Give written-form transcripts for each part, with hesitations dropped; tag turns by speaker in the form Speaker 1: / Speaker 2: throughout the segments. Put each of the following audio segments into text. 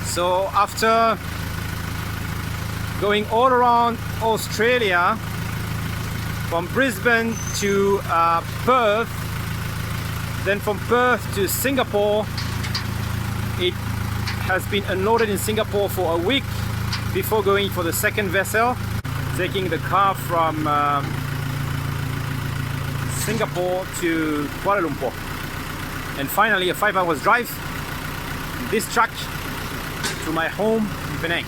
Speaker 1: So after going all around Australia, from Brisbane to Perth, then from Perth to Singapore, it has been unloaded in Singapore for a week before going for the second vessel, taking the car from Singapore to Kuala Lumpur. And finally a 5 hours drive, this truck to my home in Penang.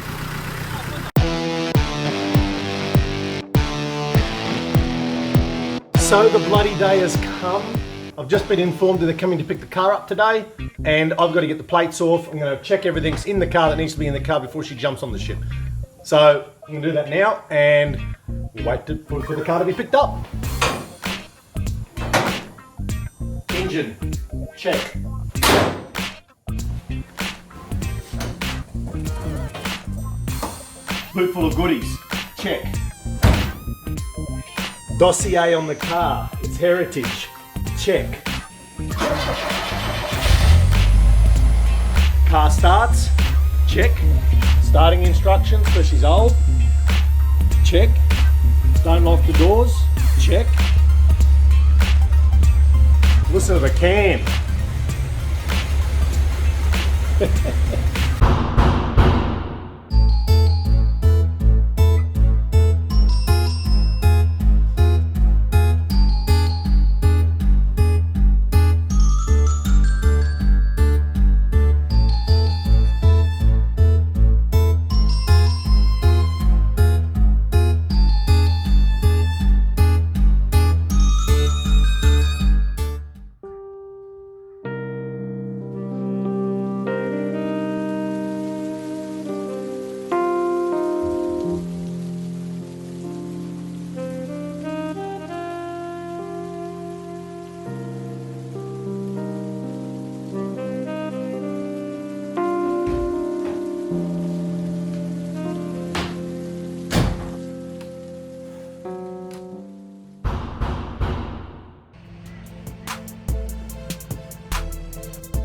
Speaker 2: So the bloody day has come. I've just been informed that they're coming to pick the car up today, and I've got to get the plates off. I'm going to check everything's in the car that needs to be in the car before she jumps on the ship. So I'm going to do that now, and we'll wait for the car to be picked up. Engine, check. Boot full of goodies, check. Dossier on the car, it's heritage, check. Car starts, check. Starting instructions because she's old, check. Don't lock the doors, check. Listen to the can.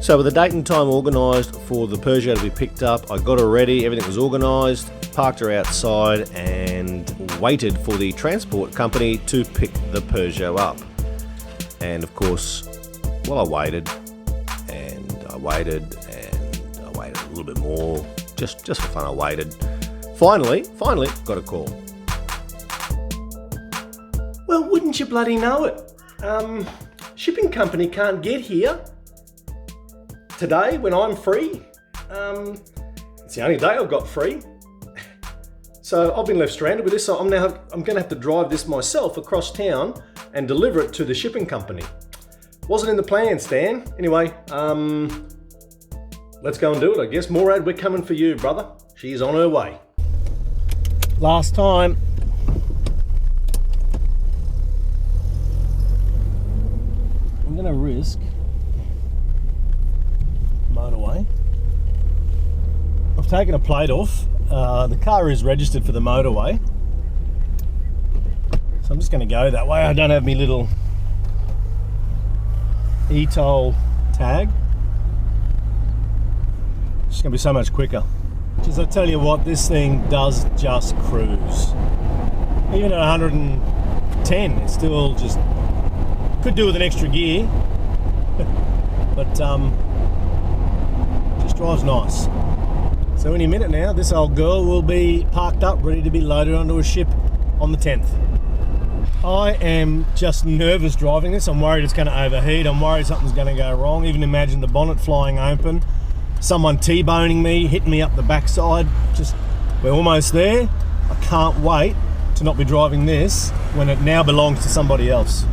Speaker 2: So with the date and time organised for the Peugeot to be picked up, I got her ready, everything was organised, parked her outside and waited for the transport company to pick the Peugeot up. And of course, well, I waited and I waited and I waited a little bit more, just for fun I waited. Finally, got a call. Well, wouldn't you bloody know it? Shipping company can't get here today when I'm free. It's the only day I've got free. So I've been left stranded with this, so I'm going to have to drive this myself across town and deliver it to the shipping company. Wasn't in the plan, Stan. Anyway, let's go and do it, I guess. Morad, we're coming for you, brother. She's on her way. Last time. I'm going to risk motorway. I've taken a plate off. The car is registered for the motorway, so I'm just going to go that way. I don't have my little e-toll tag. It's just going to be so much quicker. Because I tell you what, this thing does just cruise. Even at 110, it still just could do with an extra gear, but just drives nice. So any minute now, this old girl will be parked up, ready to be loaded onto a ship on the 10th. I am just nervous driving this. I'm worried it's going to overheat. I'm worried something's going to go wrong. Even imagine the bonnet flying open, someone T-boning me, hitting me up the backside. We're almost there. I can't wait to not be driving this when it now belongs to somebody else.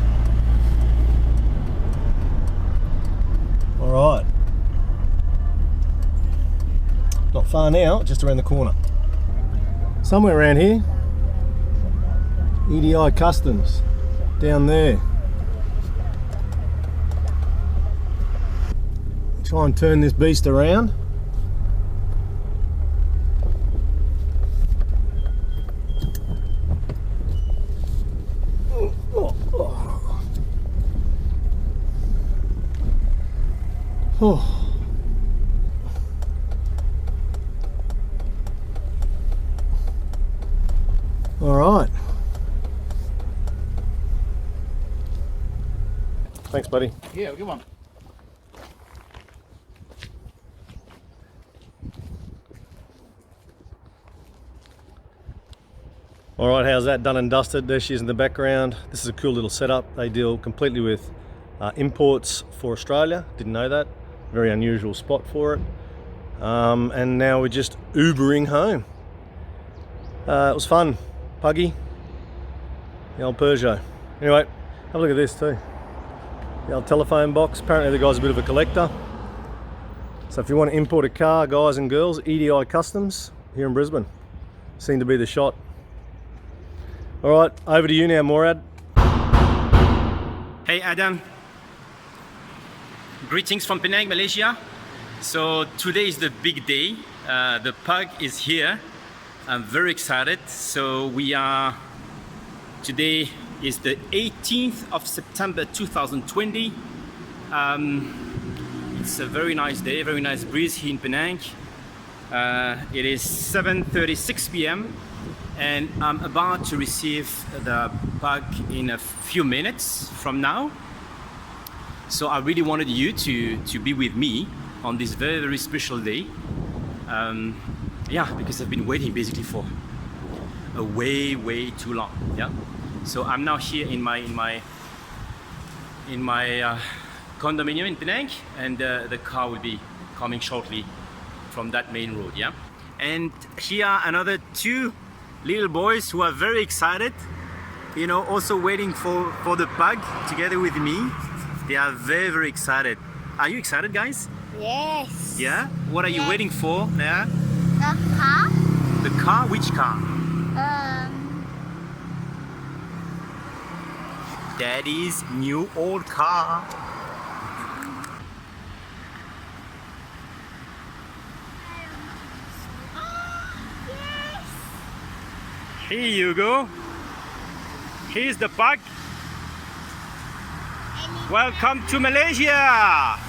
Speaker 2: All right. Not far now, just around the corner. Somewhere around here. EDI Customs, down there. Try and turn this beast around. All right. Thanks, buddy.
Speaker 1: Yeah, good one.
Speaker 2: All right, how's that done and dusted? There she is in the background. This is a cool little setup. They deal completely with imports for Australia. Didn't know that. Very unusual spot for it. And now we're just Ubering home. It was fun. Puggy. The old Peugeot. Anyway, have a look at this too. The old telephone box. Apparently the guy's a bit of a collector. So if you want to import a car, guys and girls, EDI Customs here in Brisbane. Seem to be the shot. All right, over to you now, Morad.
Speaker 1: Hey Adam, greetings from Penang, Malaysia. So today is the big day. The Pug is here. I'm very excited. So today is the 18th of September 2020. It's a very nice day, very nice breeze here in Penang. It is 7:36 p.m. and I'm about to receive the Pug in a few minutes from now. So I really wanted you to be with me on this very, very special day. Yeah, because I've been waiting basically for a way too long. Yeah. So I'm now here in my condominium in Penang, and the car will be coming shortly from that main road. Yeah. And here are another two little boys who are very excited, you know, also waiting for the Pug together with me. They are very, very excited. Are you excited, guys?
Speaker 3: Yes.
Speaker 1: Yeah? What are you waiting for? Yeah?
Speaker 3: The car?
Speaker 1: The car? Which car? Daddy's new old car.
Speaker 3: Yes.
Speaker 1: Here you go. Here's the Pug. Welcome to Malaysia.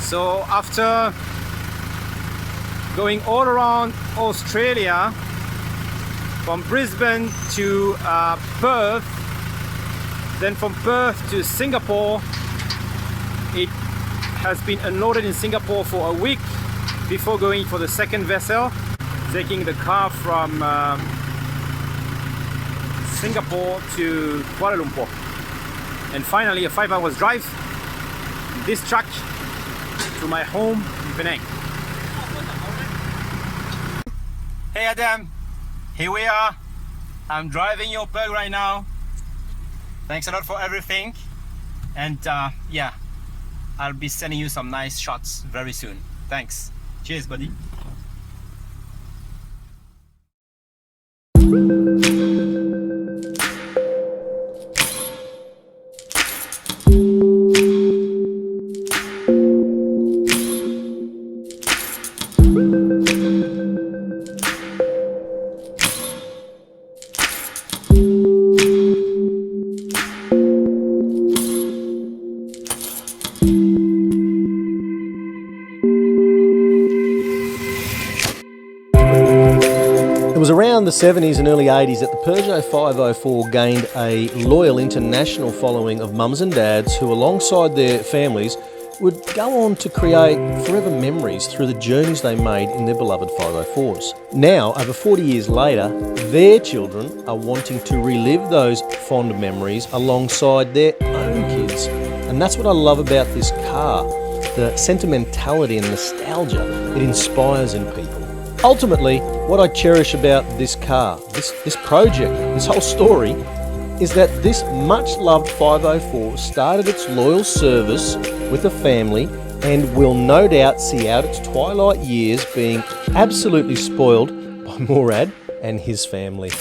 Speaker 1: So after going all around Australia, from Brisbane to Perth, then from Perth to Singapore, it has been unloaded in Singapore for a week before going for the second vessel, taking the car from Singapore to Kuala Lumpur. And finally a 5 hours drive, this truck, to my home in Penang. Hey Adam, here we are. I'm driving your Pug right now. Thanks a lot for everything. And yeah, I'll be sending you some nice shots very soon. Thanks. Cheers, buddy.
Speaker 2: It was around the 70s and early 80s that the Peugeot 504 gained a loyal international following of mums and dads who, alongside their families, would go on to create forever memories through the journeys they made in their beloved 504s. Now, over 40 years later, their children are wanting to relive those fond memories alongside their own kids. And that's what I love about this car, the sentimentality and nostalgia it inspires in people. Ultimately, what I cherish about this car, this project, this whole story, is that this much-loved 504 started its loyal service with a family and will no doubt see out its twilight years being absolutely spoiled by Morad and his family.